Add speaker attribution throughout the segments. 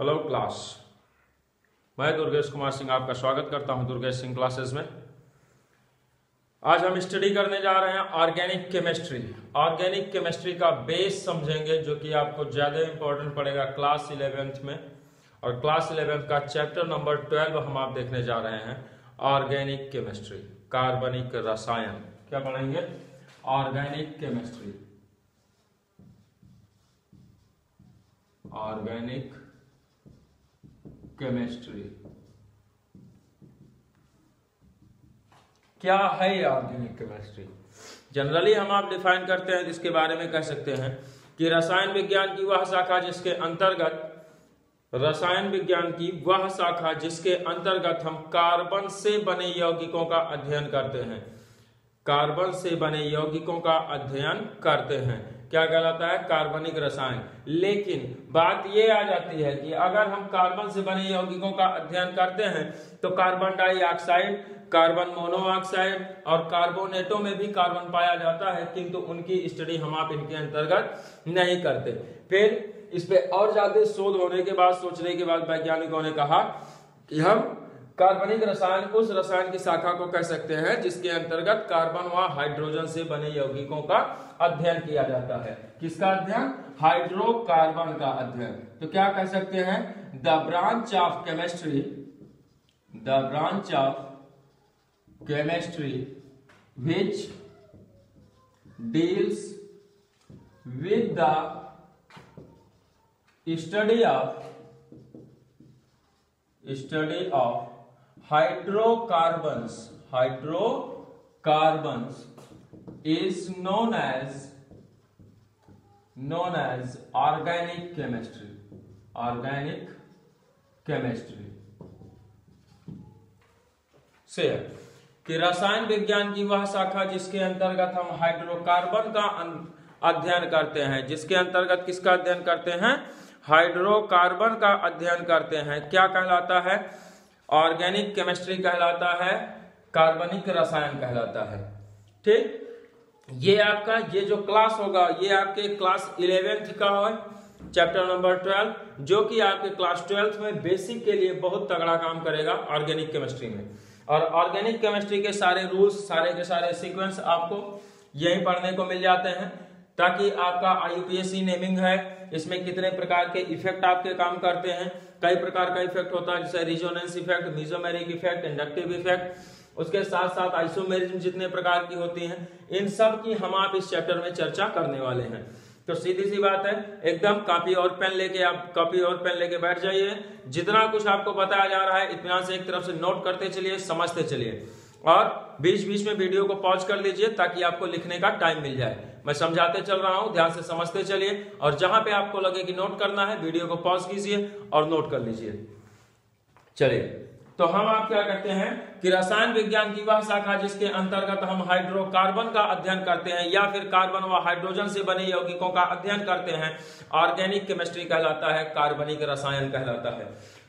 Speaker 1: Hello class, मैं दुर्गेश कुमार सिंह आपका स्वागत करता हूं दुर्गेश सिंह क्लासेस में। आज हम स्टडी करने जा रहे हैं ऑर्गेनिक केमिस्ट्री। ऑर्गेनिक केमिस्ट्री का बेस समझेंगे जो कि आपको ज्यादा इंपॉर्टेंट पड़ेगा क्लास 11th में। और क्लास 11th का चैप्टर नंबर 12 हम आप देखने जा रहे हैं ऑर्गेनिक केमिस्ट्री, कार्बनिक रसायन। क्या पढ़ेंगे? Organic chemistry, organic chemistry. क्या है ऑर्गेनिक केमिस्ट्री? जनरली हम आप डिफाइन करते हैं, जिसके बारे में कह सकते हैं कि रसायन विज्ञान की वह शाखा जिसके अंतर्गत हम कार्बन से बने यौगिकों का अध्ययन करते हैं। कार्बन से बने यौगिकों का अध्ययन करते हैं क्या कहलाता है? कार्बनिक रसायन। लेकिन बात यह आ जाती है कि अगर हम कार्बन से बने यौगिकों का अध्ययन करते हैं तो कार्बन डाइऑक्साइड, कार्बन मोनोऑक्साइड और कार्बोनेटों में भी कार्बन पाया जाता है, किंतु उनकी स्टडी हम आप इनके अंतर्गत नहीं करते। फिर इस पे और ज्यादा शोध होने के बाद, सोचने के बाद वैज्ञानिकों ने कहा कि हम कार्बनिक रसायन उस रसायन की शाखा को कह सकते हैं जिसके अंतर्गत कार्बन व हाइड्रोजन से बने यौगिकों का अध्ययन किया जाता है। किसका अध्ययन? हाइड्रोकार्बन का अध्ययन। तो क्या कह सकते हैं? The branch of chemistry, the branch of chemistry which deals with the study of hydrocarbons is known as organic chemistry, organic chemistry से कि रसायन विज्ञान की वह शाखा जिसके अंतर्गत हम हाइड्रोकार्बन का अध्ययन करते हैं, जिसके अंतर्गत किसका अध्ययन करते हैं? हाइड्रोकार्बन का अध्ययन करते हैं। क्या कहलाता है? ऑर्गेनिक केमिस्ट्री कहलाता है, कार्बनिक रसायन कहलाता है। ठीक, ये आपका ये जो क्लास होगा ये आपके क्लास 11th का है, चैप्टर नंबर 12, जो कि आपके क्लास 12th में बेसिक के लिए बहुत तगड़ा काम करेगा ऑर्गेनिक केमिस्ट्री में। और ऑर्गेनिक केमिस्ट्री के सारे रूल्स, सारे के सारे सीक्वेंस आपको यहीं पढ़ने को मिल जाते हैं, ताकि आपका IUPAC नेमिंग है, इसमें कितने प्रकार के इफेक्ट आपके काम करते हैं। कई प्रकार का इफेक्ट होता है, जैसे resonance effect, mesomeric effect, inductive effect. उसके साथ साथ आइसोमेरिज्म जितने प्रकार की होती हैं, इन सब की हम आप इस चैप्टर में चर्चा करने वाले हैं। तो सीधी सी बात है, एकदम कॉपी और पेन लेके बैठ जाइए। जितना कुछ आपको बताया जा रहा है इत्मीनान से एक तरफ से नोट करते चलिए, समझते चलिए, और बीच बीच में वीडियो को पॉज कर लीजिए ताकि आपको लिखने का टाइम मिल जाए। मैं समझाते चल रहा हूं, ध्यान से समझते चलिए, और जहां पे आपको लगे कि नोट करना है वीडियो को पॉज कीजिए और नोट कर लीजिए। चलिए, तो हम आप क्या करते हैं कि रसायन विज्ञान की वह शाखा जिसके अंतर्गत हम हाइड्रोकार्बन का अध्ययन करते हैं या फिर कार्बन व हाइड्रोजन से बने यौगिकों का अध्ययन करते हैं, ऑर्गेनिक केमिस्ट्री कहलाता है, कार्बनिक रसायन कहलाता है।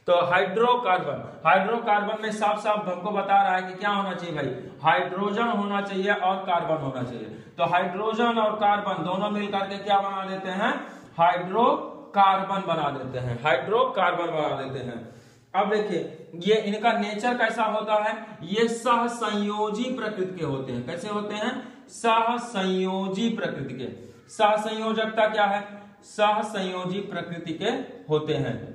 Speaker 1: तो हाइड्रोकार्बन में साफ साफ हमको बता रहा है कि क्या होना चाहिए भाई? हाइड्रोजन होना चाहिए और कार्बन होना चाहिए। तो हाइड्रोजन और कार्बन दोनों मिलकर के क्या बना देते हैं? हाइड्रोकार्बन बना देते हैं, हाइड्रोकार्बन बना देते हैं। अब देखिए ये इनका नेचर कैसा होता है? ये सहसंयोजी प्रकृति के होते हैं। कैसे होते हैं? सहसंयोजी प्रकृति के। सहसंयोजकता क्या है? सहसंयोजी प्रकृति के होते हैं।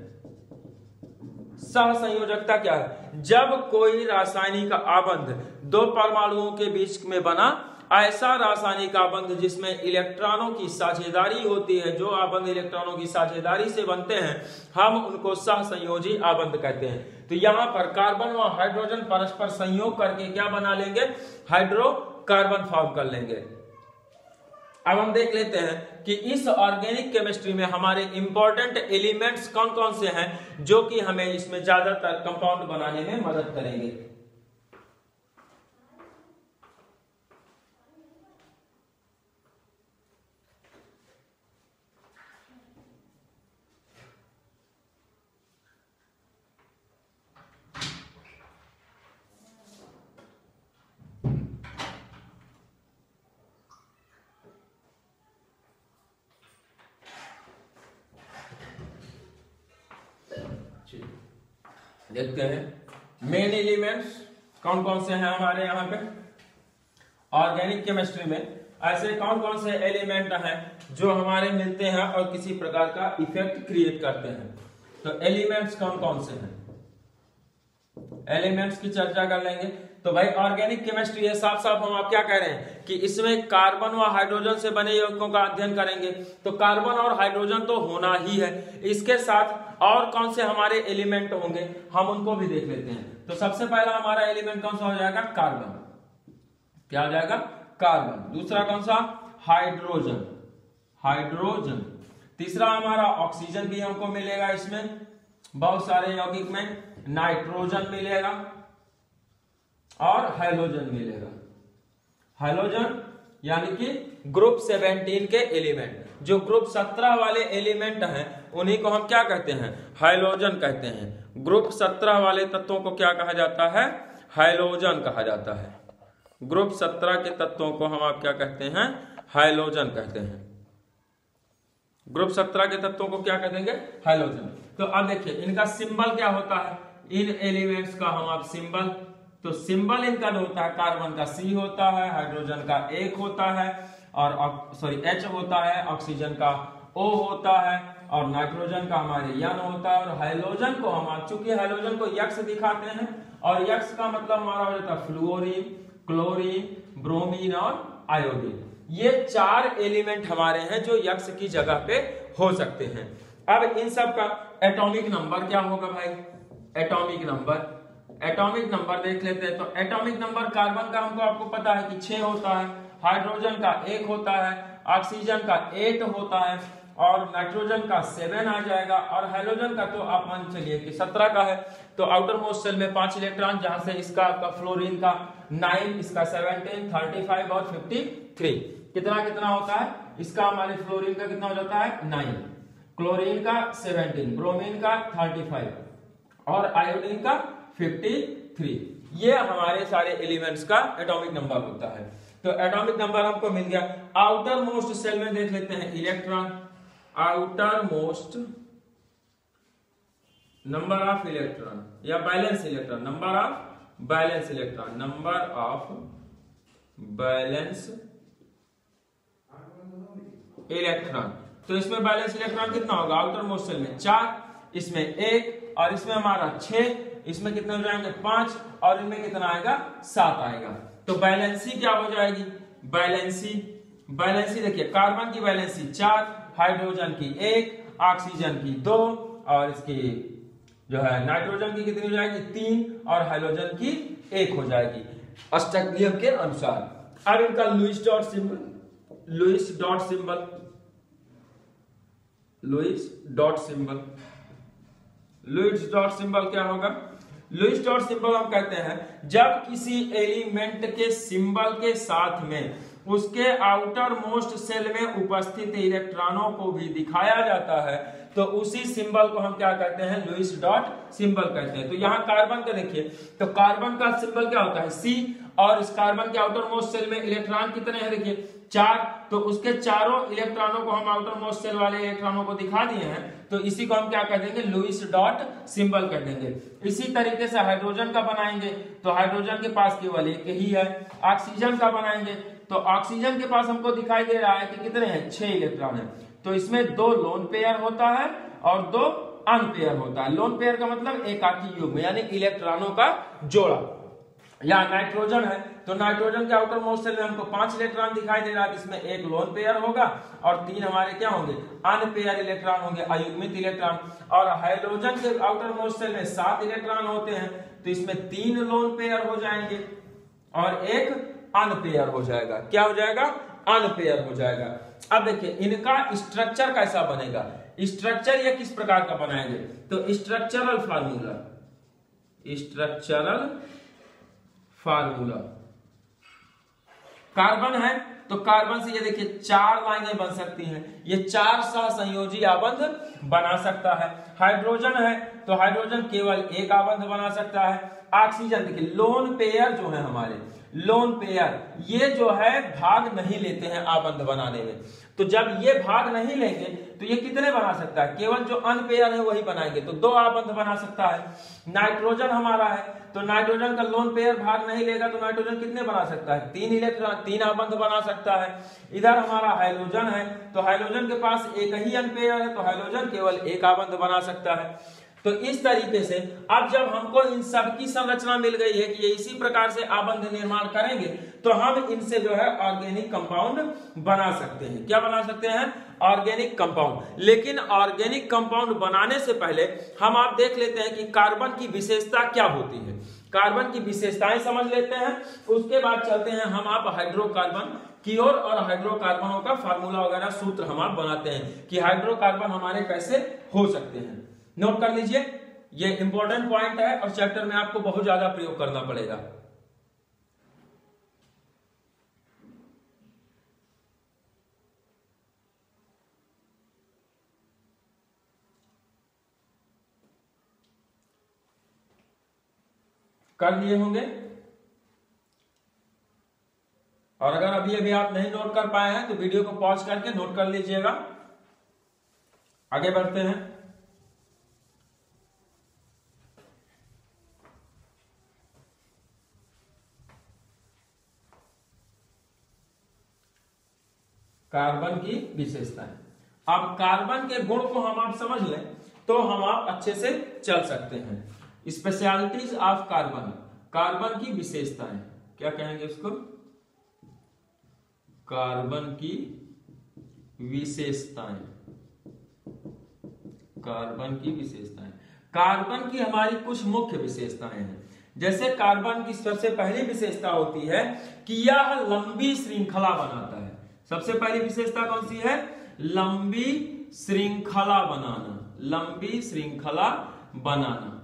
Speaker 1: सहसंयोजकता क्या है? जब कोई रासायनिक आबंध दो परमाणुओं के बीच में बना, ऐसा रासायनिक आबंध जिसमें इलेक्ट्रॉनों की साझेदारी होती है, जो आबंध इलेक्ट्रॉनों की साझेदारी से बनते हैं, हम उनको सहसंयोजी आबंध कहते हैं। तो यहां पर कार्बन व हाइड्रोजन परस्पर संयोग करके क्या बना लेंगे? हाइड्रोकार्बन फॉर्म कर लेंगे। अब हम देख लेते हैं कि इस ऑर्गेनिक केमिस्ट्री में हमारे इंपॉर्टेंट एलिमेंट्स कौन कौन से हैं जो कि हमें इसमें ज्यादातर कंपाउंड बनाने में मदद करेंगे। देखते हैं मेन एलिमेंट्स कौन कौन से हैं हमारे यहाँ पे ऑर्गेनिक केमिस्ट्री में। ऐसे कौन कौन से एलिमेंट हैं जो हमारे मिलते हैं और किसी प्रकार का इफेक्ट क्रिएट करते हैं। तो एलिमेंट्स कौन कौन से हैं, एलिमेंट्स की चर्चा कर लेंगे। तो भाई ऑर्गेनिक केमिस्ट्री है, साफ साफ हम आप क्या कह रहे हैं कि इसमें कार्बन व हाइड्रोजन से बने यौगिकों का अध्ययन करेंगे। तो कार्बन और हाइड्रोजन तो होना ही है, इसके साथ और कौन से हमारे एलिमेंट होंगे हम उनको भी देख लेते हैं। तो सबसे पहला हमारा एलिमेंट कौन सा हो जाएगा, कार्बन। क्या हो जाएगा, कार्बन। दूसरा कौन सा, हाइड्रोजन, हाइड्रोजन। तीसरा हमारा ऑक्सीजन भी हमको मिलेगा, इसमें बहुत सारे यौगिक में नाइट्रोजन मिलेगा और हैलोजन मिलेगा। हैलोजन यानी कि ग्रुप 17 के एलिमेंट, जो ग्रुप 17 वाले एलिमेंट हैं उन्हीं को हम क्या कहते हैं, हैलोजन कहते हैं। ग्रुप 17 वाले तत्वों को क्या कहा जाता है, हैलोजन कहा जाता है। ग्रुप 17 के तत्वों को हम आप क्या कहते हैं, हैलोजन कहते हैं। ग्रुप 17 के तत्वों को क्या कह देंगे, हैलोजन। तो अब देखिए इनका सिंबल क्या होता है, इन एलिमेंट्स का हम आप सिंबल, तो सिंबल इनका जो होता है, कार्बन का C होता है, हाइड्रोजन का 1 होता है और H होता है, ऑक्सीजन का O होता है और नाइट्रोजन का हमारे N होता है। और हाइलोजन को हम आप चूंकि हाइलोजन को यक्स दिखाते हैं और यक्स का मतलब हमारा हो जाता है फ्लोरीन, क्लोरीन, ब्रोमीन और आयोडीन। ये 4 एलिमेंट हमारे हैं जो यक्स की जगह पे हो सकते हैं। अब इन सब का एटॉमिक नंबर क्या होगा भाई, एटॉमिक नंबर, एटॉमिक नंबर देख लेते हैं। तो एटॉमिक नंबर कार्बन का हमको आपको पता है कि 6 होता है, हाइड्रोजन का 1 होता है, ऑक्सीजन का 8 होता है और नाइट्रोजन का 7 आ जाएगा और हैलोजन का तो आप मान चलिए कि 17 का है। तो आउटर मोस्ट शेल में 5 इलेक्ट्रॉन, जहां से इसका आपका फ्लोरीन का 9, इसका 17, 35 और 53 कितना कितना होता है, इसका हमारे फ्लोरीन का कितना हो जाता है 9, क्लोरीन का 17, ब्रोमीन का 35 और आयोडीन का 53। ये हमारे सारे एलिमेंट्स का एटॉमिक नंबर होता है। तो एटॉमिक नंबर हमको मिल गया। आउटर मोस्ट सेल में देख लेते हैं electron, outermost number of electron या valence electron, number of valence electron, number of valence electron. तो इसमें बैलेंस इलेक्ट्रॉन कितना होगा, आउटर मोस्ट सेल में 4, इसमें 1 और इसमें हमारा 6, इसमें कितने हो जाएंगे 5 और इनमें कितना आएगा 7 आएगा। तो बैलेंसी क्या हो जाएगी, बैलेंसी, बैलेंसी देखिए कार्बन की बैलेंसी 4, हाइड्रोजन की 1, ऑक्सीजन की 2 और इसकी जो है नाइट्रोजन की कितनी हो जाएगी 3 और हाइड्रोजन की 1 हो जाएगी अष्टक नियम के अनुसार। अब इनका Lewis dot symbol, Lewis dot symbol, Lewis dot symbol, Lewis dot symbol क्या होगा, लुईस डॉट सिंबल हम कहते हैं जब किसी एलिमेंट के सिंबल के साथ में उसके आउटर मोस्ट सेल में उपस्थित इलेक्ट्रॉनों को भी दिखाया जाता है तो उसी सिंबल को हम क्या कहते हैं, लुईस डॉट सिंबल कहते हैं। तो यहाँ कार्बन का देखिए, तो कार्बन का सिंबल क्या होता है C और इस कार्बन के आउटर मोस्ट सेल में इलेक्ट्रॉन कितने हैं देखिए 4, तो उसके चारों इलेक्ट्रॉनों को हम आउटर मोस्ट सेल वाले इलेक्ट्रॉनों को दिखा दिए हैं तो इसी को हम क्या कह देंगे, लुईस डॉट सिंबल कर देंगे। इसी तरीके से हाइड्रोजन का बनाएंगे तो हाइड्रोजन के पास केवल एक ही है। ऑक्सीजन का बनाएंगे तो ऑक्सीजन के पास हमको दिखाई दे रहा है कि कितने हैं 6 इलेक्ट्रॉन है। तो इसमें 2 लोन पेयर होता है और 2 अनपेयर होता है। लोन पेयर का मतलब एकाकी युग्म यानी इलेक्ट्रॉनों का जोड़ा। या नाइट्रोजन है तो नाइट्रोजन के आउटर मोस्ट सेल में हमको 5 इलेक्ट्रॉन दिखाई दे रहा है, जिसमें 1 लोन पेयर होगा और 3 हमारे क्या होंगे अनपेयर इलेक्ट्रॉन होंगे, अयुग्मित इलेक्ट्रॉन। और हाइड्रोजन के आउटर मोस्ट सेल में 7 इलेक्ट्रॉन होते हैं तो इसमें 3 लोन पेयर हो जाएंगे और 1 अनपेयर हो जाएगा। क्या हो जाएगा, अनपेयर हो जाएगा। अब देखिए इनका स्ट्रक्चर कैसा बनेगा, स्ट्रक्चर ये किस प्रकार का बनाएंगे, तो structural formula, structural formula. Carbon है तो कार्बन से ये देखिए 4 लाइनें बन सकती हैं, ये 4 सहसंयोजी आबंध बना सकता है। हाइड्रोजन है तो हाइड्रोजन केवल 1 आबंध बना सकता है। ऑक्सीजन देखिए लोन पेयर जो है हमारे, लोन पेयर ये जो है भाग नहीं लेते हैं आबंध बनाने में, तो जब ये भाग नहीं लेंगे तो ये कितने बना सकता है, केवल जो अनपेयर है वही बनाएंगे, तो 2 आबंध बना सकता है। नाइट्रोजन हमारा है तो नाइट्रोजन का लोन पेयर भाग नहीं लेगा तो नाइट्रोजन कितने बना सकता है, 3 इलेक्ट्रॉन, 3 आबंध बना सकता है। इधर हमारा हाइड्रोजन है तो हाइड्रोजन के पास एक ही अनपेयर है तो हाइड्रोजन केवल 1 आबंध बना सकता है। तो इस तरीके से अब जब हमको इन सब की संरचना मिल गई है कि ये इसी प्रकार से आबंध निर्माण करेंगे तो हम इनसे जो है ऑर्गेनिक कंपाउंड बना सकते हैं। क्या बना सकते हैं, ऑर्गेनिक कंपाउंड। लेकिन ऑर्गेनिक कंपाउंड बनाने से पहले हम आप देख लेते हैं कि कार्बन की विशेषता क्या होती है, कार्बन की विशेषताएं समझ लेते हैं, उसके बाद चलते हैं हम आप हाइड्रोकार्बन की ओर और हाइड्रोकार्बनों का फार्मूला वगैरह सूत्र हम आप बनाते हैं कि हाइड्रोकार्बन हमारे कैसे हो सकते हैं। नोट कर लीजिए, ये इंपॉर्टेंट पॉइंट है और चैप्टर में आपको बहुत ज्यादा प्रयोग करना पड़ेगा। कर लिए होंगे, और अगर अभी अभी आप नहीं नोट कर पाए हैं तो वीडियो को पॉज करके नोट कर लीजिएगा। आगे बढ़ते हैं। कार्बन की विशेषताएं। अब कार्बन के गुण को हम आप समझ लें तो हम आप अच्छे से चल सकते हैं। स्पेशलिटीज ऑफ कार्बन, कार्बन की विशेषताएं, क्या कहेंगे उसको, कार्बन की विशेषताएं, कार्बन की विशेषताएं। कार्बन की हमारी कुछ मुख्य विशेषताएं हैं। जैसे कार्बन की सबसे पहली विशेषता होती है कि यह लंबी श्रृंखला बनाता है। सबसे पहली विशेषता कौन सी है, लंबी श्रृंखला बनाना, लंबी श्रृंखला बनाना।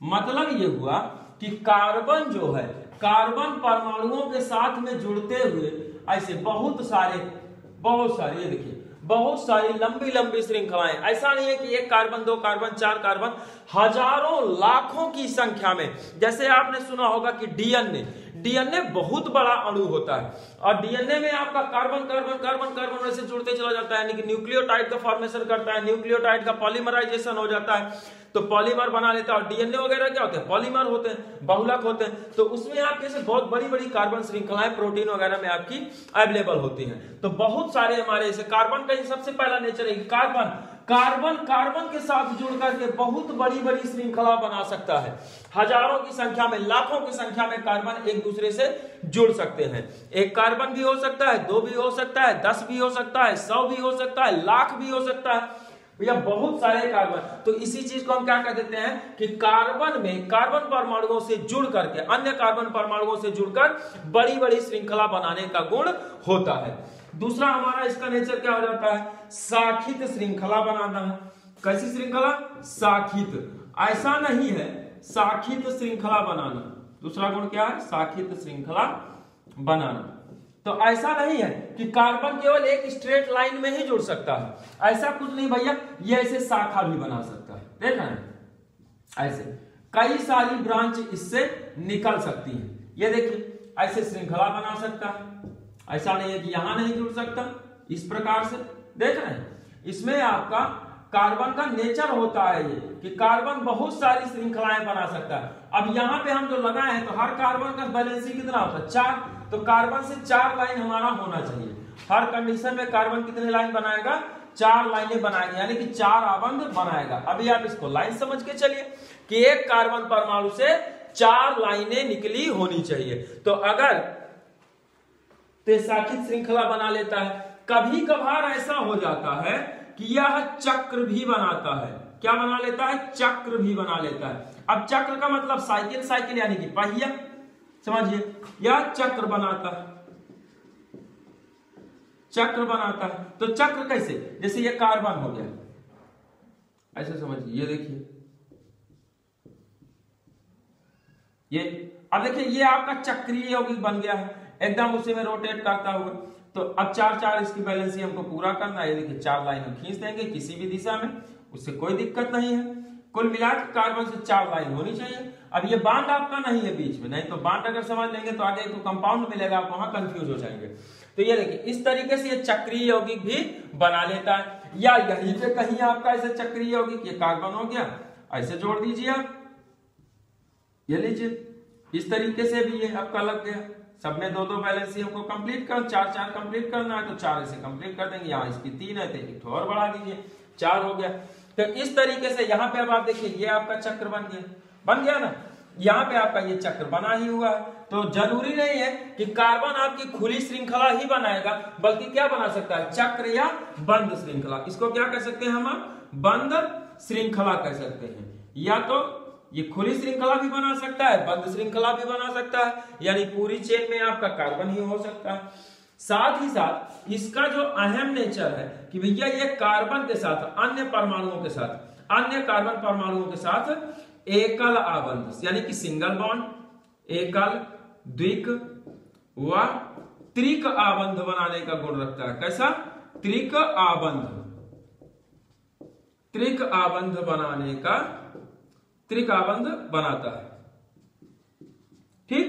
Speaker 1: मतलब ये हुआ कि कार्बन जो है, कार्बन परमाणुओं के साथ में जुड़ते हुए ऐसे बहुत सारे ये देखिए बहुत सारी लंबी लंबी श्रृंखलाएं। ऐसा नहीं है कि 1 कार्बन 2 कार्बन 4 कार्बन, हजारों लाखों की संख्या में। जैसे आपने सुना होगा कि डीएनए बहुत बड़ा अणु होता है और डीएनए में आपका कार्बन कार्बन कार्बन कार्बन वैसे जुड़ते चला जाता है, यानी कि न्यूक्लियोटाइड का फॉर्मेशन करता है, न्यूक्लियोटाइड का पॉलीमराइजेशन हो जाता है तो पॉलीमर बना लेता है। और डीएनए वगैरह क्या होते हैं, पॉलीमर होते हैं, बहुलक होते हैं। तो उसमें आप जैसे बहुत बड़ी बड़ी कार्बन श्रृंखलाएं प्रोटीन वगैरह में आपकी अवेलेबल होती हैं। तो बहुत सारे हमारे जैसे कार्बन का सबसे पहला नेचर है कार्बन के साथ जुड़ करके बहुत बड़ी बड़ी श्रृंखला बना सकता है। हजारों की संख्या में, लाखों की संख्या में कार्बन एक दूसरे से जुड़ सकते हैं। 1 कार्बन भी हो सकता है, 2 भी हो सकता है, 10 भी हो सकता है, 100 भी हो सकता है, लाख भी हो सकता है, या बहुत सारे कार्बन। तो इसी चीज को हम क्या कह देते हैं कि कार्बन में कार्बन परमाणुओं से जुड़ करके, अन्य कार्बन परमाणुओं से जुड़कर बड़ी बड़ी श्रृंखला बनाने का गुण होता है। दूसरा हमारा इसका नेचर क्या हो जाता है, शाखित श्रृंखला बनाना है। कैसी श्रृंखला, शाखित। ऐसा नहीं है शाखित श्रृंखला बनाना, दूसरा गुण क्या है, शाखित श्रृंखला बनाना। तो ऐसा नहीं है कि कार्बन केवल एक स्ट्रेट लाइन में ही जुड़ सकता है, ऐसा कुछ नहीं भैया, ये ऐसे शाखा भी बना सकता है। देख रहे हैं, ऐसे कई सारी ब्रांच इससे निकल सकती है। ये देखिए ऐसे श्रृंखला बना सकता है, ऐसा नहीं है कि यहां नहीं जुड़ सकता। इस प्रकार से देख रहे हैं, इसमें आपका कार्बन का नेचर होता है ये कि कार्बन बहुत सारी श्रृंखलाएं बना सकता है। अब यहाँ पे हम जो लगाए हैं तो हर कार्बन का बैलेंसी कितना होता है, 4। तो कार्बन से 4 लाइन हमारा होना चाहिए। हर कंडीशन में कार्बन कितने लाइन बनाएगा, 4 लाइनें बनाएगा, यानी कि 4 आबंध बनाएगा। अभी आप इसको लाइन समझ के चलिए कि एक कार्बन परमाणु से 4 लाइनें निकली होनी चाहिए। तो अगर शाखित श्रृंखला बना लेता है, कभी कभार ऐसा हो जाता है कि यह चक्र भी बनाता है। क्या बना लेता है, चक्र भी बना लेता है। अब चक्र का मतलब साइकिल यानी कि पहिया, समझिए, यह चक्र बनाता है, चक्र बनाता है। तो चक्र कैसे, जैसे ये कार्बन हो गया, ऐसे समझिए, ये देखिए ये, अब देखिए ये आपका चक्रीय यौगिक बन गया है, एकदम उसी में रोटेट करता हुआ। तो अब 4 इसकी बैलेंसी हमको पूरा करना है। देखिए 4 लाइन हम खींच देंगे किसी भी दिशा में, उससे कोई दिक्कत नहीं है। कुल मिलाकर कार्बन से 4 लाइन होनी चाहिए। अब ये बांड आपका नहीं है बीच में, नहीं तो बांड अगर समझ लेंगे तो आगे तो कंपाउंड मिलेगा, आप वहां कंफ्यूज हो जाएंगे। तो ये देखिए इस तरीके से ये चक्रीय यौगिक भी बना लेता है। या यहीं पे कहीं आपका ऐसे चक्रीय यौगिक, ये कार्बन हो गया, ऐसे जोड़ दीजिए आप, ये लीजिए इस तरीके से भी ये आपका लग गया। सब में 2-2 बैलेंसी हमको कंप्लीट कर 4-4 कंप्लीट करना है तो 4 ऐसे कंप्लीट कर देंगे। यहाँ इसकी 3 है तो एक और बढ़ा दीजिए, 4 हो गया। तो इस तरीके से यहाँ पे अब आप देखिए ये आपका चक्र बन गया ना, यहाँ पे आपका ये चक्र बना ही हुआ है। तो जरूरी नहीं है कि कार्बन आपकी खुली श्रृंखला ही बनाएगा, बल्कि क्या बना सकता है, चक्र या बंद श्रृंखला। इसको क्या कह सकते हैं हम, बंद श्रृंखला कह सकते हैं। या तो ये खुली श्रृंखला भी बना सकता है, बंद श्रृंखला भी बना सकता है, यानी पूरी चेन में आपका कार्बन ही हो सकता है। साथ ही साथ इसका जो अहम नेचर है कि भैया ये कार्बन के साथ अन्य परमाणुओं के साथ, अन्य कार्बन परमाणुओं के साथ एकल आबंध यानी कि सिंगल बॉन्ड, एकल, द्विक व त्रिक आबंध बनाने का गुण रखता है। कैसा, त्रिक आबंध, त्रिक आबंध बनाने का, त्रिक आबंध बनाता है। ठीक,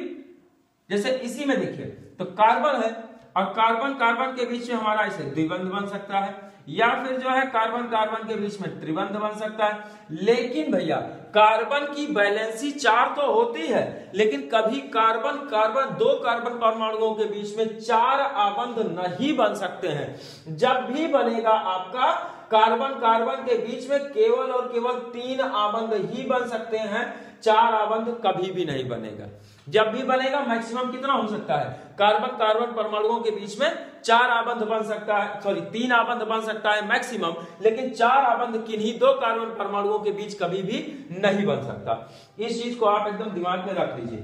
Speaker 1: जैसे इसी में देखिए तो कार्बन है और कार्बन कार्बन के बीच में हमारा ऐसे द्विबंध बन सकता है, या फिर जो है कार्बन कार्बन के बीच में त्रिबंध बन सकता है। लेकिन भैया कार्बन की वैलेंसी 4 तो होती है, लेकिन कभी कार्बन कार्बन 2 कार्बन परमाणुओं के बीच में 4 आबंध नहीं बन सकते हैं। जब भी बनेगा आपका कार्बन कार्बन के बीच में केवल और केवल 3 आबंध ही बन सकते हैं, 4 आबंध कभी भी नहीं बनेगा। जब भी बनेगा मैक्सिमम कितना हो सकता है, कार्बन कार्बन परमाणुओं के बीच में 4 आबंध बन सकता है, सॉरी 3 आबंध बन सकता है मैक्सिमम, लेकिन 4 आबंध किन्हीं 2 कार्बन परमाणुओं के बीच कभी भी नहीं बन सकता। इस चीज को आप एकदम दिमाग में रख लीजिए।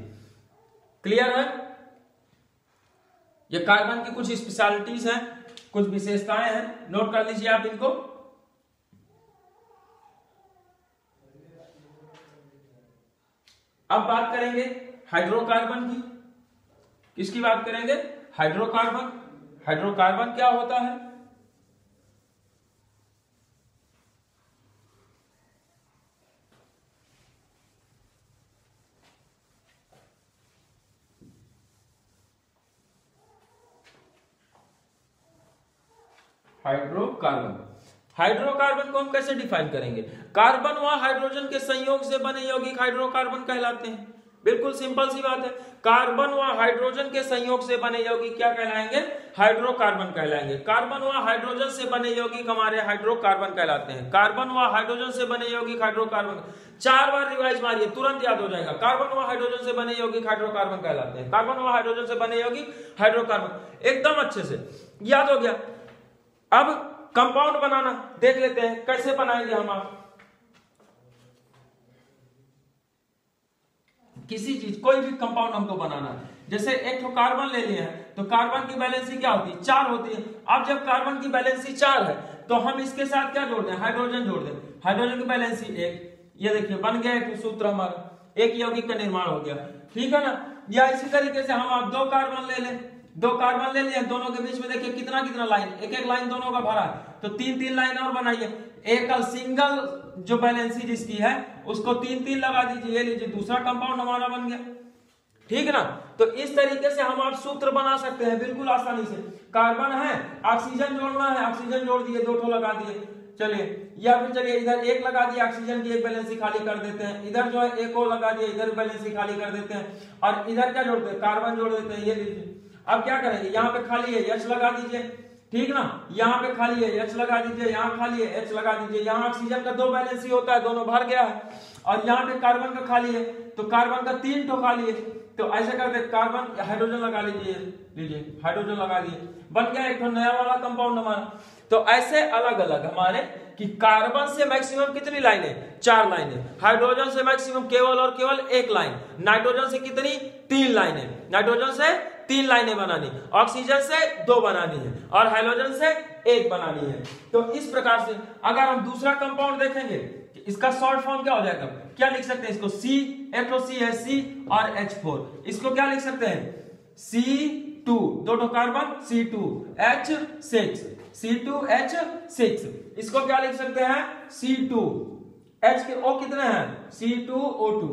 Speaker 1: क्लियर है? ये कार्बन की कुछ स्पेशलिटीज हैं, कुछ विशेषताएं हैं, नोट कर लीजिए आप इनको। अब बात करेंगे हाइड्रोकार्बन की। किसकी बात करेंगे, हाइड्रोकार्बन। हाइड्रोकार्बन क्या होता है, हाइड्रोकार्बन। हाइड्रोकार्बन को हम कैसे डिफाइन करेंगे, कार्बन व हाइड्रोजन के संयोग से बने यौगिक हाइड्रोकार्बन कहलाते हैं। बिल्कुल सिंपल सी बात है, कार्बन व हाइड्रोजन के संयोग से बने यौगिक क्या कहलाएंगे, हाइड्रोकार्बन कहलाएंगे। कार्बन व हाइड्रोजन से बने यौगिक हमारे हाइड्रोकार्बन कहलाते हैं। कार्बन व हाइड्रोजन से बने यौगिक हाइड्रोकार्बन, 4 बार रिवाइज मारिए तुरंत याद हो जाएगा। कार्बन व हाइड्रोजन से बने यौगिक हाइड्रोकार्बन कहलाते हैं। कार्बन व हाइड्रोजन से बने यौगिक हाइड्रोकार्बन, एकदम अच्छे से याद हो गया। अब कंपाउंड बनाना देख लेते हैं, कैसे बनाएंगे हम। आप किसी चीज कोई भी कंपाउंड हमको बनाना है, जैसे एक तो कार्बन ले लिया है तो कार्बन की बैलेंसी क्या होती है, 4 होती है। अब जब कार्बन की बैलेंसी 4 है तो हम इसके साथ क्या जोड़ दें, हाइड्रोजन जोड़ दें। हाइड्रोजन की बैलेंसी 1, ये देखिए बन गया एक सूत्र हमारा, एक यौगिक का निर्माण हो गया। ठीक है ना। या इसी तरीके से हम आप 2 कार्बन ले लें, 2 कार्बन ले लिया, दोनों के बीच में देखिए कितना कितना लाइन, एक एक लाइन दोनों का भरा है, तो 3-3 लाइन और बनाइए। एक सिंगल जो बैलेंसी जिसकी है उसको 3-3 लगा दीजिए, ये लीजिए दूसरा कंपाउंड हमारा बन गया। ठीक है ना। तो इस तरीके से हम आप सूत्र बना सकते हैं बिल्कुल आसानी से। कार्बन है, ऑक्सीजन जोड़ना है, ऑक्सीजन जोड़ दिए, 2 ठो लगा दिए, चलिए। या फिर चलिए इधर 1 लगा दिए, ऑक्सीजन की 1 बैलेंसी खाली कर देते हैं। इधर जो है 1 और लगा दिए, इधर बैलेंसी खाली कर देते हैं। और इधर क्या जोड़ते हैं, कार्बन जोड़ देते हैं, ये लीजिए। अब क्या करेंगे, यहाँ पे खाली है H लगा दीजिए, ठीक ना। यहाँ पे खाली है H लगा दीजिए, यहाँ खाली है H लगा दीजिए। यहाँ ऑक्सीजन का 2 बैलेंसी होता है, दोनों भर गया है। और यहाँ पे कार्बन का खाली है तो कार्बन का 3 ठो खाली है, तो ऐसे करते कार्बन हाइड्रोजन लगा लीजिए, लीजिए हाइड्रोजन लगा दिए, बन गया एक नया वाला कंपाउंड हमारा। तो ऐसे अलग अलग हमारे कि कार्बन से मैक्सिमम कितनी लाइनें, 4 लाइनें। हाइड्रोजन से मैक्सिमम केवल और केवल 1 लाइन। नाइट्रोजन से कितनी, 3 लाइनें। नाइट्रोजन से 3 लाइनें बनानी, ऑक्सीजन से 2 बनानी है और हाइड्रोजन से 1 बनानी है। तो इस प्रकार से अगर हम दूसरा कंपाउंड देखेंगे, इसका शॉर्ट फॉर्म क्या हो जाएगा, क्या लिख सकते हैं इसको, C, एक तो C है C और H4, इसको क्या लिख सकते हैं, C2, 2 ठो कार्बन, C2H6, C2H6, इसको क्या लिख सकते हैं, C2, H के O कितने हैं, C2O2,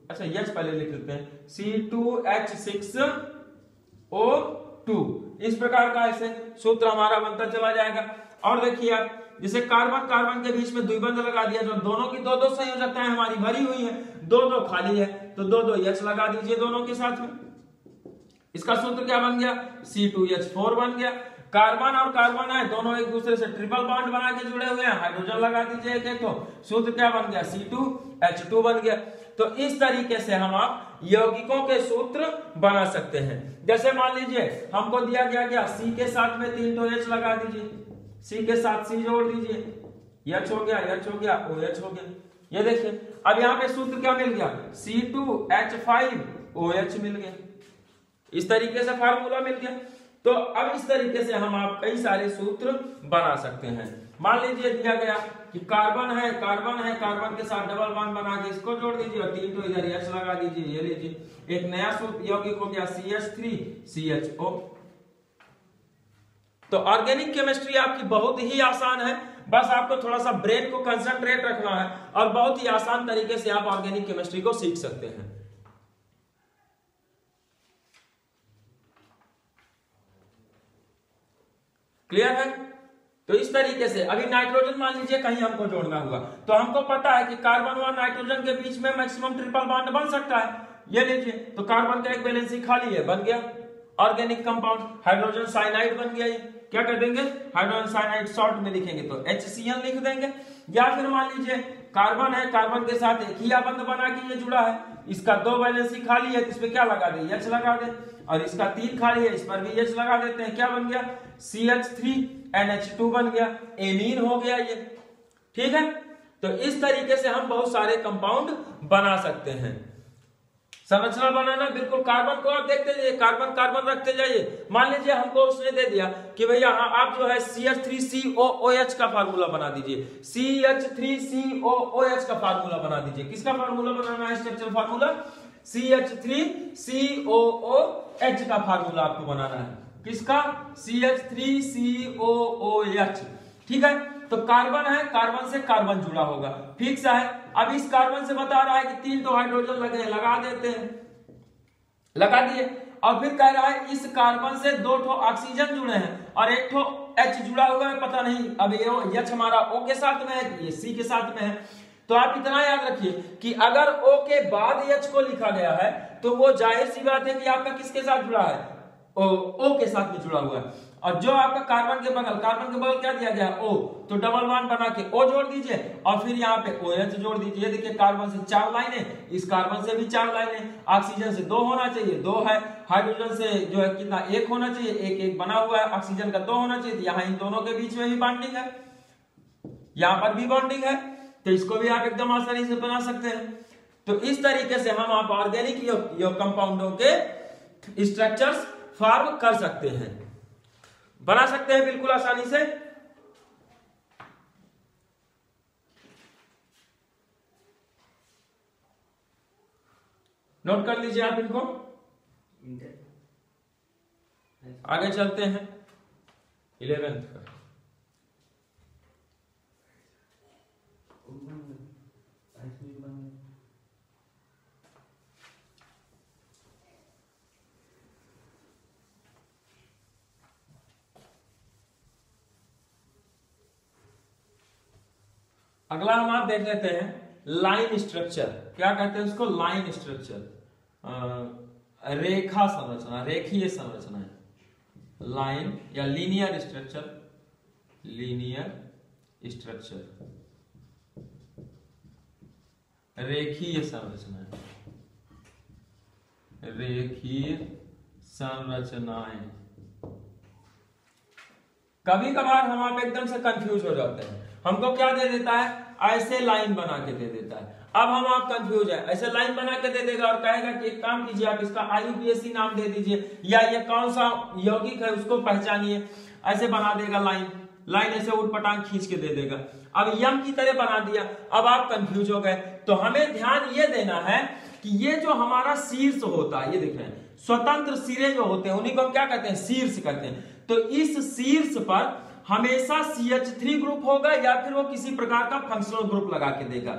Speaker 1: अच्छा H पहले लिख लेते हैं, C2H6O2, इस प्रकार का ऐसे सूत्र हमारा बनता चला जाएगा। और देखिए आप, जैसे कार्बन कार्बन के बीच में द्विबंध लगा दिया, जो दोनों की दो दो संयोजकताएं हमारी भरी हुई है, दो दो खाली है, तो दो दो H लगा दीजिए दोनों के साथ में। इसका सूत्र क्या बन गया, C2H4 बन गया। कार्बन और कार्बन है, दोनों एक दूसरे से ट्रिपल बॉन्ड बना के जुड़े हुए हैं, हाइड्रोजन लगा दीजिए एक, तो सूत्र क्या बन गया, C2H2 बन गया। तो इस तरीके से हम आप यौगिकों के सूत्र बना सकते हैं। जैसे मान लीजिए हमको दिया गया C के साथ में 3 तो H लगा दीजिए, C के साथ C जोड़ दीजिए, H हो गया, H हो गया, OH हो गया। ये देखिए अब यहाँ पे सूत्र क्या मिल गया, C2H5OH मिल गया। इस तरीके से फार्मूला मिल गया। तो अब इस तरीके से हम आप कई सारे सूत्र बना सकते हैं। मान लीजिए दिया गया कि कार्बन है, कार्बन के साथ डबल बॉन्ड बना के इसको जोड़ दीजिए और 3 तो इधर H लगा दीजिए। ये लीजिए एक नया सूत्र यौगिक हो गया CH3CHO। तो ऑर्गेनिक केमिस्ट्री आपकी बहुत ही आसान है, बस आपको थोड़ा सा ब्रेन को कंसंट्रेट रखना है और बहुत ही आसान तरीके से आप ऑर्गेनिक केमिस्ट्री को सीख सकते हैं। क्लियर है? तो इस तरीके से अभी नाइट्रोजन मान लीजिए कहीं हमको जोड़ना हुआ, तो हमको पता है कि कार्बन और नाइट्रोजन के बीच में मैक्सिमम ट्रिपल बॉन्ड बन सकता है। ये लीजिए, तो कार्बन का एक वैलेंसी खाली है, बन गया ऑर्गेनिक कंपाउंड, हाइड्रोजन साइनाइड बन गया। ये क्या कर देंगे, हाइड्रोजन साइनाइड शॉर्ट में लिखेंगे तो HCl लिख देंगे। या फिर मान लीजिए कार्बन है, कार्बन के साथ एक ही बंध बना के ये जुड़ा है, इसका 2 वैलेंसी खाली है, इस पे क्या लगा दे, H लगा दे, और इसका 3 खाली है, इस पर भी H लगा देते हैं। क्या बन गया, CH3NH2 बन गया, एमीन हो गया ये। ठीक है, तो इस तरीके से हम बहुत सारे कंपाउंड बना सकते हैं। संरचना बनाना बिल्कुल, कार्बन को आप देखते जाइए, कार्बन कार्बन रखते जाइए। मान लीजिए हमको उसने दे दिया कि भैया आप जो है CH3COOH का फार्मूला बना दीजिए, CH3COOH का फार्मूला बना दीजिए। किसका फार्मूला बनाना है, स्ट्रक्चरल फार्मूला, CH3COOH का फार्मूला आपको बनाना है। किसका, CH3COOH। ठीक है, तो कार्बन है, कार्बन से कार्बन जुड़ा होगा, फिक्स है। अब इस कार्बन से बता रहा है कि 3 तो हाइड्रोजन लगे हैं, लगा देते हैं, लगा दिए। और फिर कह रहा है इस कार्बन से 2 ठो ऑक्सीजन जुड़े हैं और 1 ठो H जुड़ा हुआ है, पता नहीं अब ये H हमारा O के साथ में है, ये C के साथ में है। तो आप इतना याद रखिए कि अगर O के बाद H को लिखा गया है तो वो जाहिर सी बात है कि आपका किसके साथ जुड़ा है, O के साथ में जुड़ा हुआ है। और जो आपका कार्बन के बगल क्या दिया गया, O, तो डबल बॉन्ड बना के O जोड़ दीजिए और फिर यहाँ पे OH जोड़ दीजिए। देखिए कार्बन से 4 लाइनें, इस कार्बन से भी 4 लाइनें, ऑक्सीजन से 2 होना चाहिए, 2 है, हाइड्रोजन से जो है कितना, 1 होना चाहिए, 1 1 बना हुआ है, ऑक्सीजन का 2 होना चाहिए। यहाँ इन दोनों के बीच में भी बॉन्डिंग है, यहाँ पर भी बॉन्डिंग है, तो इसको भी आप एकदम आसानी से बना सकते हैं। तो इस तरीके से हम आप ऑर्गेनिक कंपाउंडों के स्ट्रक्चर्स फॉर्म कर सकते हैं, बना सकते हैं बिल्कुल आसानी से। नोट कर लीजिए आप इनको, आगे चलते हैं 11th का। अगला हम आप देख लेते हैं लाइन स्ट्रक्चर। क्या कहते हैं उसको, लाइन स्ट्रक्चर, रेखा संरचना, रेखीय संरचना है, लाइन या लीनियर स्ट्रक्चर, लीनियर स्ट्रक्चर, रेखीय संरचना, रेखीय संरचनाएं। कभी कभार हम आप एकदम से कंफ्यूज हो जाते हैं, हमको क्या दे देता है, ऐसे लाइन बना के दे देता है। अब हम आप कंफ्यूज है, ऐसे लाइन बना के दे देगा और कहेगा कि एक काम कीजिए, आप इसका IUPAC नाम दे दीजिए या ये कौन सा यौगिक है उसको पहचानिए, ऐसे बना देगा लाइन, लाइन ऐसे उठपटांग खींच के दे देगा। अब यम की तरह बना दिया, अब आप कंफ्यूज हो गए। तो हमें ध्यान ये देना है कि ये जो हमारा शीर्ष होता है, ये देख रहे हैं स्वतंत्र सिरे जो होते हैं उन्हीं को हम क्या कहते हैं, शीर्ष कहते हैं। तो इस शीर्ष पर हमेशा CH3 ग्रुप होगा या फिर वो किसी प्रकार का फंक्शनल ग्रुप लगा के देगा।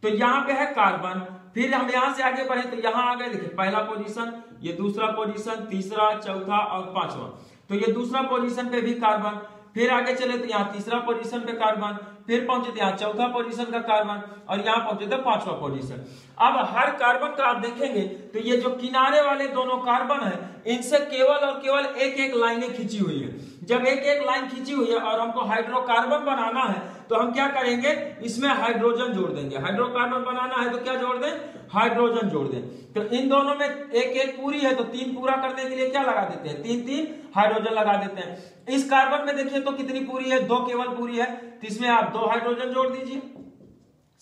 Speaker 1: तो यहाँ पे है कार्बन, फिर हम यहां से आगे बढ़े तो यहां आ गए, देखिए पहला पोजीशन, ये दूसरा पोजीशन, तीसरा, चौथा और 5वां। तो ये दूसरा पोजीशन पे भी कार्बन, फिर आगे चले तो यहाँ तीसरा पोजीशन पे कार्बन, फिर पहुंचे तो यहाँ चौथा पोजीशन का कार्बन, और यहाँ पहुंचे तो पांचवा पोजीशन। अब हर कार्बन का आप देखेंगे तो ये जो किनारे वाले दोनों कार्बन है इनसे केवल और केवल एक एक लाइनें खींची हुई है। जब एक एक लाइन खींची हुई है और हमको हाइड्रोकार्बन बनाना है तो हम क्या करेंगे, इसमें हाइड्रोजन जोड़ देंगे। हाइड्रोकार्बन बनाना है तो क्या जोड़ दें, हाइड्रोजन जोड़ दें। तो इन दोनों में एक एक पूरी है तो 3 पूरा करने के लिए क्या लगा देते हैं, 3 हाइड्रोजन लगा देते हैं। इस कार्बन में देखिए तो कितनी पूरी है, 2 केवल पूरी है, तो इसमें आप 2 हाइड्रोजन जोड़ दीजिए,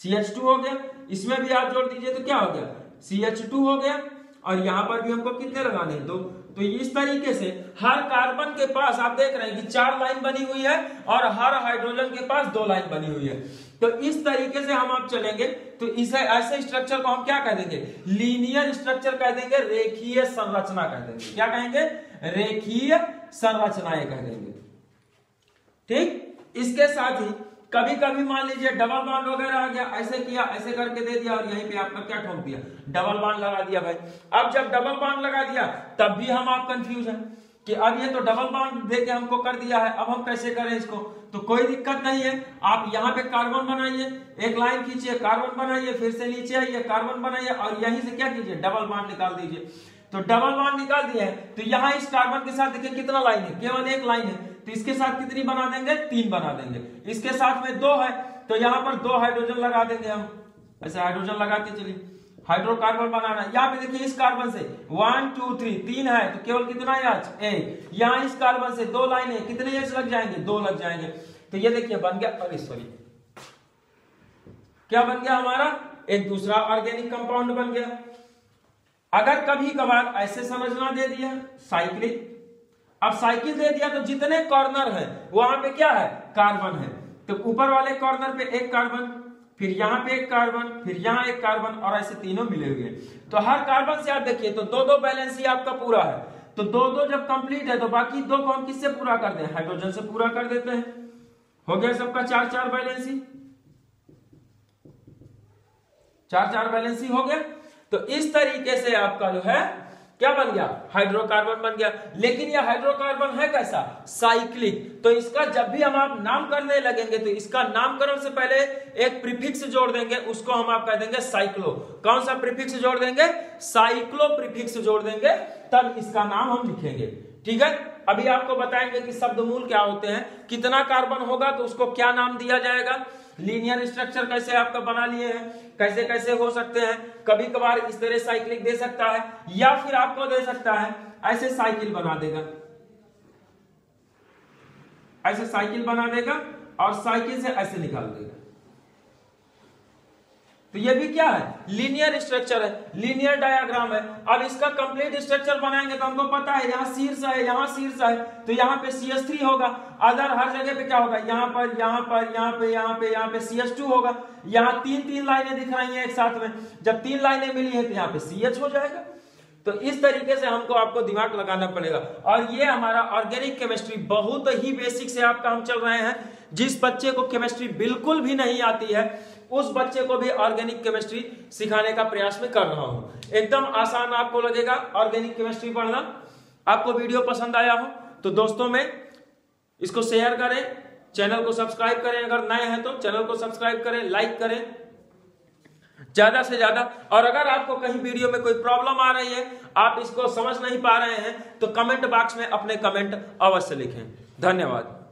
Speaker 1: CH2 हो गया। इसमें भी आप जोड़ दीजिए तो क्या हो गया, CH2 हो गया। और यहां पर भी हमको कितने लगाने, 2। तो इस तरीके से हर कार्बन के पास आप देख रहे हैं कि 4 लाइन बनी हुई है और हर हाइड्रोजन के पास 2 लाइन बनी हुई है। तो इस तरीके से हम आप चलेंगे तो इसे ऐसे स्ट्रक्चर को हम क्या कह देंगे, लीनियर स्ट्रक्चर कह देंगे, रेखीय संरचना कह देंगे। क्या कहेंगे, रेखीय संरचनाएं कह देंगे। ठीक, इसके साथ ही कभी कभी मान लीजिए डबल बॉन्ड वगैरह आ गया, ऐसे किया, ऐसे करके दे दिया और यहीं पे आपका क्या ठोक दिया, डबल बॉन्ड लगा दिया भाई। अब जब डबल बॉन्ड लगा दिया तब भी हम आप कंफ्यूज हैं कि अब ये तो डबल बॉन्ड देके हमको कर दिया है, अब हम कैसे करें इसको। तो कोई दिक्कत नहीं है, आप यहाँ पे कार्बन बनाइए, एक लाइन खींचिए, कार्बन बनाइए, फिर से नीचे आइए, कार्बन बनाइए और यहीं से क्या कीजिए, डबल बॉन्ड निकाल दीजिए। तो डबल बॉन्ड निकाल दिया है तो यहाँ इस कार्बन के साथ देखिए कितना लाइन है, केवल एक लाइन है, तो इसके साथ कितनी बना देंगे, 3 बना देंगे। इसके साथ में 2 है तो यहाँ पर 2 हाइड्रोजन लगा देंगे हम, ऐसे हाइड्रोजन लगाते चलिए। हाइड्रोकार्बन बनाना है, यहाँ पे देखिए इस कार्बन से 1 2 3 3 है तो केवल कितना है आज, 1। यहाँ इस कार्बन से 2 लाइन है, कितने एच लग जाएंगे, 2 लग जाएंगे। तो ये देखिए बन गया, अरे सॉरी क्या बन गया हमारा, एक दूसरा ऑर्गेनिक कंपाउंड बन गया। अगर कभी कभार ऐसे संरचना दे दिया साइक्लिक, अब साइकिल दे दिया तो जितने कॉर्नर है वहां पे क्या है, कार्बन है। तो ऊपर वाले कॉर्नर पे एक कार्बन, फिर यहाँ पे एक कार्बन, फिर यहाँ एक कार्बन और ऐसे तीनों मिले हुए हैं। तो हर कार्बन से आप देखिए तो 2-2 बैलेंस ही आपका पूरा है। तो 2-2 जब कंप्लीट है तो बाकी 2 को हम किससे पूरा कर दें, हाइड्रोजन से पूरा कर देते हैं। हो गया सबका 4-4 बैलेंस ही, 4-4 बैलेंस ही हो गया। तो इस तरीके से आपका जो है क्या बन गया, हाइड्रोकार्बन बन गया। लेकिन यह हाइड्रोकार्बन है कैसा, साइक्लिक। तो इसका जब भी हम आप नाम करने लगेंगे तो इसका नामकरण से पहले एक प्रीफिक्स जोड़ देंगे, उसको हम आप कह देंगे साइक्लो। कौन सा प्रीफिक्स जोड़ देंगे, साइक्लो प्रीफिक्स जोड़ देंगे, तब इसका नाम हम लिखेंगे। ठीक है, अभी आपको बताएंगे कि शब्दमूल क्या होते हैं, कितना कार्बन होगा तो उसको क्या नाम दिया जाएगा, लीनियर स्ट्रक्चर कैसे आपका बना लिए हैं, कैसे कैसे हो सकते हैं। कभी कभार इस तरह साइक्लिक दे सकता है या फिर आपको दे सकता है ऐसे साइकिल बना देगा, ऐसे साइकिल बना देगा और साइकिल से ऐसे निकाल देगा। तो ये भी क्या है, लीनियर स्ट्रक्चर है, लीनियर डायग्राम है। अब इसका कंप्लीट स्ट्रक्चर बनाएंगे तो हमको पता है यहाँ शीर्ष है, यहाँ शीर्ष है, तो यहाँ पे CH3 होगा। अदर हर जगह पे क्या होगा, यहाँ पर, यहाँ पर, यहाँ पे, यहाँ पे, यहाँ पे CH2 होगा। यहाँ 3-3 लाइनें दिख रही हैं एक साथ में, जब 3 लाइनें मिली है तो यहाँ पे CH हो जाएगा। तो इस तरीके से हमको आपको दिमाग लगाना पड़ेगा। और ये हमारा ऑर्गेनिक केमिस्ट्री बहुत ही बेसिक से आपका हम चल रहे हैं। जिस बच्चे को केमिस्ट्री बिल्कुल भी नहीं आती है उस बच्चे को भी ऑर्गेनिक केमिस्ट्री सिखाने का प्रयास में कर रहा हूं। एकदम आसान आपको लगेगा ऑर्गेनिक केमिस्ट्री पढ़ना। आपको वीडियो पसंद आया हो तो दोस्तों में इसको शेयर करें, चैनल को सब्सक्राइब करें, अगर नए हैं तो चैनल को सब्सक्राइब करें, लाइक करें ज्यादा से ज्यादा। और अगर आपको कहीं वीडियो में कोई प्रॉब्लम आ रही है, आप इसको समझ नहीं पा रहे हैं, तो कमेंट बॉक्स में अपने कमेंट अवश्य लिखें। धन्यवाद।